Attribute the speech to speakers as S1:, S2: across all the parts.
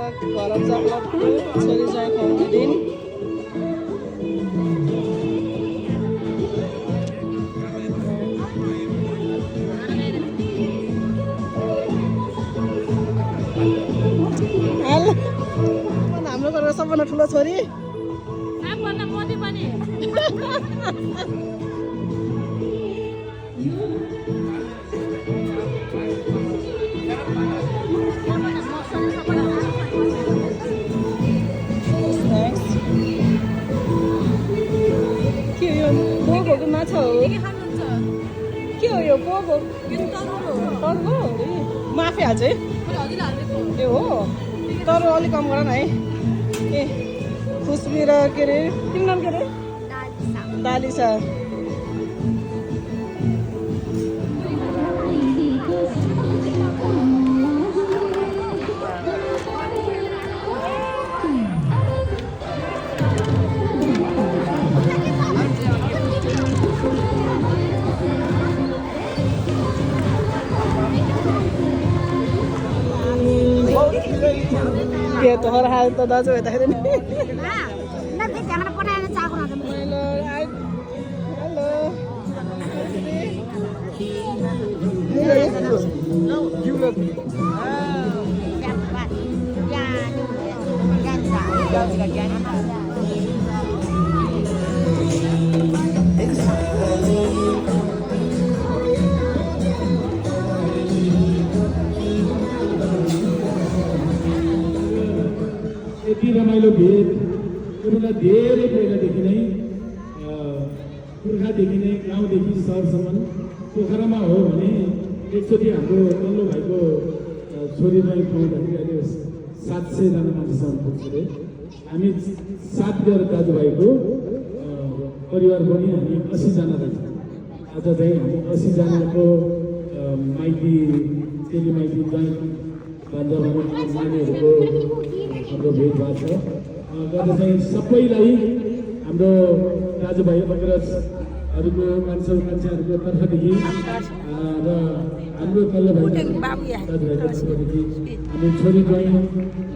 S1: गरम चक्लेट छोरी चाहिँ खुवाउने दिन हाम्रो घरको सबभन्दा ठुलो छोरी के यो बोगोको माछा हो के हो यो बोगो तर्को म आफै हाल्छु है ए हो तर अलिक कम गर न है ए खुसबी र के अरे तिम्रो नाम के अरे दालिसा के तोहर हाल त दाजु हेर्दाखेरि नि
S2: यति रमाइलो भेट कुरोलाई धेरै पहिलादेखि नै पुर्खादेखि नै गाउँदेखि सहरसम्म पोखरामा हो भने एकचोटि हाम्रो तल्लो भाइको छोरी चाहिँ खुवाउँदाखेरि अहिले 700जना मान्छेसम्म पुग्छ अरे हामी 7 दाजुभाइको परिवार पनि हामी 80जना रहेछ आज चाहिँ हामी 80जनाको माइती चेली माइती गाई बान्धवहरू नानीहरूको हाम्रो भेट भएको छ गर्दा चाहिँ सबैलाई हाम्रो दाजुभाइ अग्रजहरूको मान्छेहरूको तर्फदेखि र हाम्रो तल्लो भाइ दाजुभाइको तर्फदेखि हामी छोरी ज्वाइँ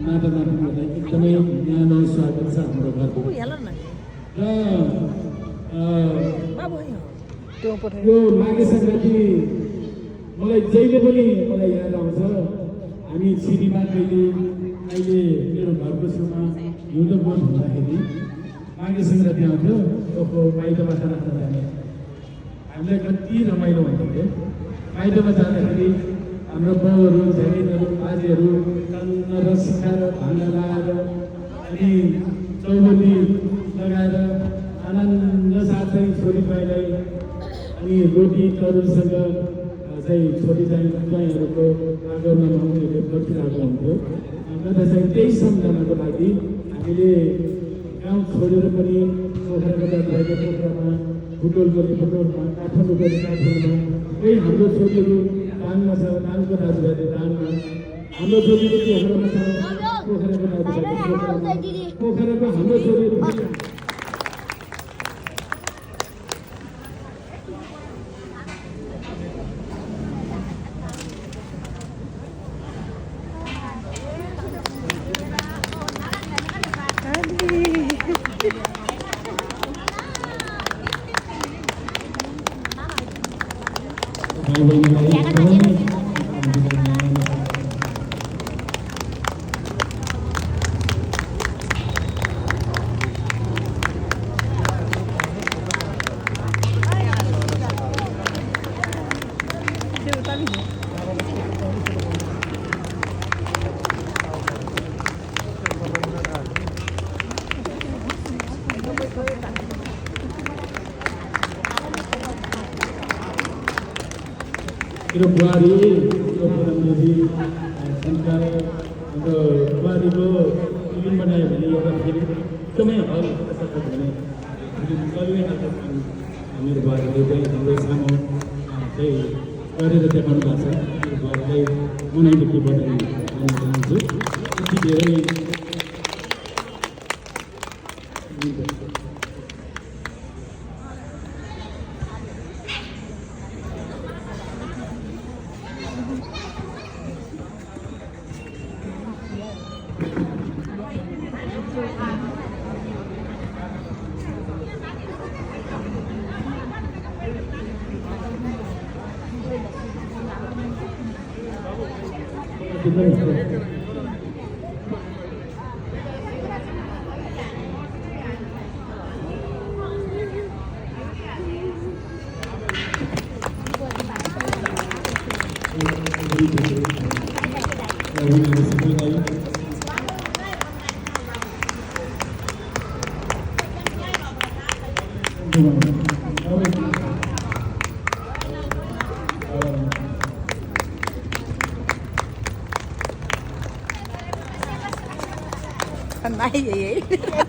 S2: नाता नातिनीहरूलाई एकदमै न्यानो स्वागत छ हाम्रो घरको र यो माघे सङ्क्रान्ति मलाई जहिले पनि मलाई याद आउँछ हामी सिडीमा अहिले मेरो घरको छेउमा हिउँदो बोट हुँदाखेरि माघे सङ्क्रान्ति आउँथ्यो ओको माइतमा खाना खान जाने हामीलाई कति रमाइलो हुन्थ्यो माइतमा जाँदाखेरि हाम्रो बाउहरू झ्यालिनहरू बाजेहरू कान्न र सिक्का र भाँडा लगाएर अनि चौबन्दी लगाएर आनन्द साथै छोरी ज्वाइँलाई अनि रोटी तरुलसँग चाहिँ छोरी ज्वाइँहरूको आगमनमा उनीहरूले बसिरहेको हुन्थ्यो गर्दा चाहिँ त्यही सम्झनाको लागि हामीले गाउँ छोडेर पनि पोखराको दाजुभाइको पोखरामा फुटबलको फुटबलमा काठमाडौँको काठमाडौँमा त्यही हाम्रो छोरीहरू दाङमा छ दाङको दाजुभाइले दाङमा हाम्रो छोरीहरू पोखरामा छ पोखराको दाजुभाइको पोखरामा पोखराको हाम्रो छोरीहरू मेरो बुहारी हाम्रो बुहारीको फिल्म बनायो भने एउटा फेरि एकदमै हल भने कहिले मेरो बुहारीले चाहिँ हाम्रो सानो चाहिँ गरेर देखाउनु भएको छ मेरो बुहारीलाई मनाइदेखि बनाउनु चाहन्छु यति धेरै
S3: Nay vậy.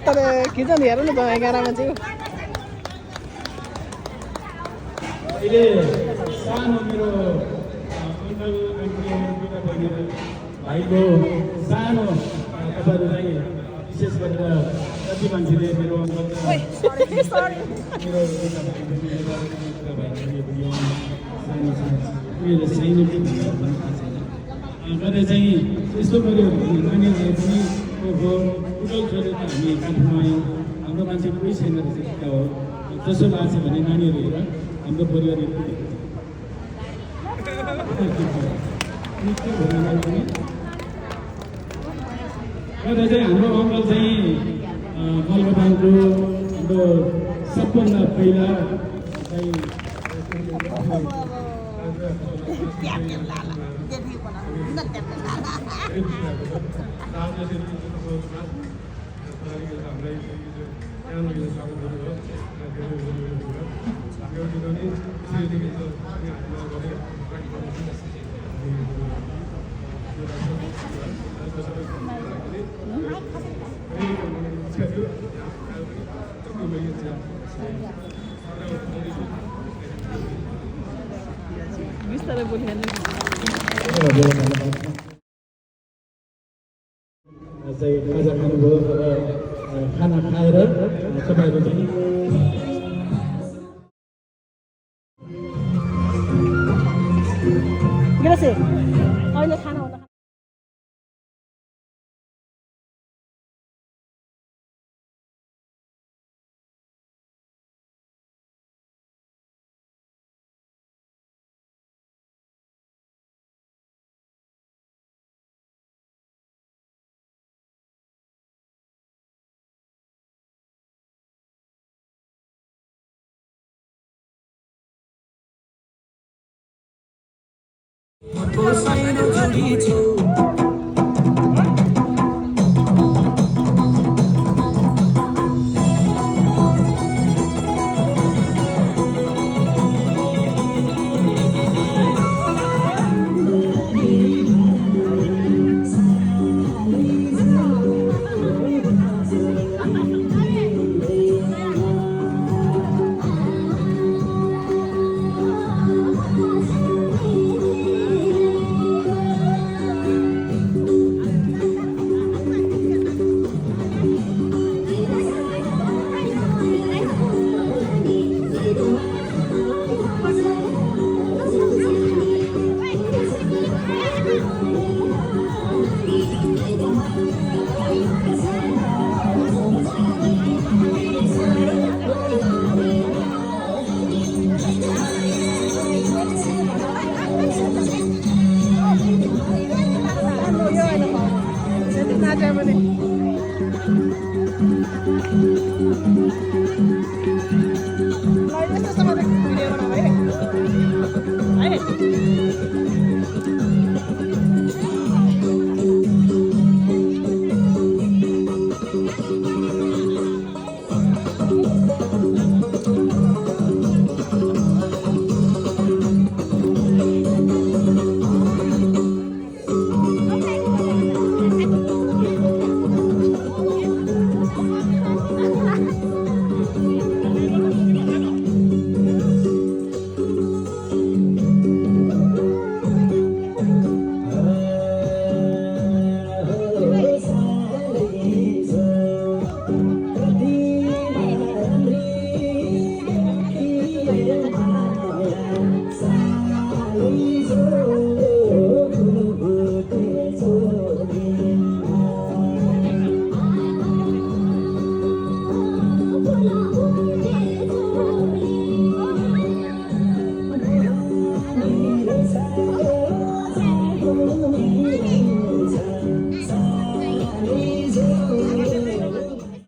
S1: तर खिचन हेर न त 11 मा चाहिँ
S2: अहिले सानो मेरो अङ्कल आन्टीहरू बहिनीहरू भाइको सानो तपाईँहरू चाहिँ विशेष गरेर कति मान्छेले मेरो अङ्कल मेरो सानो उनीहरूले साइनो के भन्छ भन्ने थाहा छैन कतै चाहिँ यस्तो गऱ्यो भने नानीहरूलाई पनि फुटबल खेलेर त हामी काठमाडौँ आयौँ हाम्रो मान्छे कोही छैन रहेछ क्या हो जसो लाग्छ भने नानीहरू हेर हाम्रो परिवार यति र चाहिँ हाम्रो अङ्कल चाहिँ मलबदानको हाम्रो सबभन्दा पहिला चाहिँ
S1: बिस्तारै बोलिहाल्नु
S2: चाहिँ खाजा खानुभयो र खाना खाएर तपाईँहरू चाहिँ
S1: Gracias. अहिले खाना हुँदा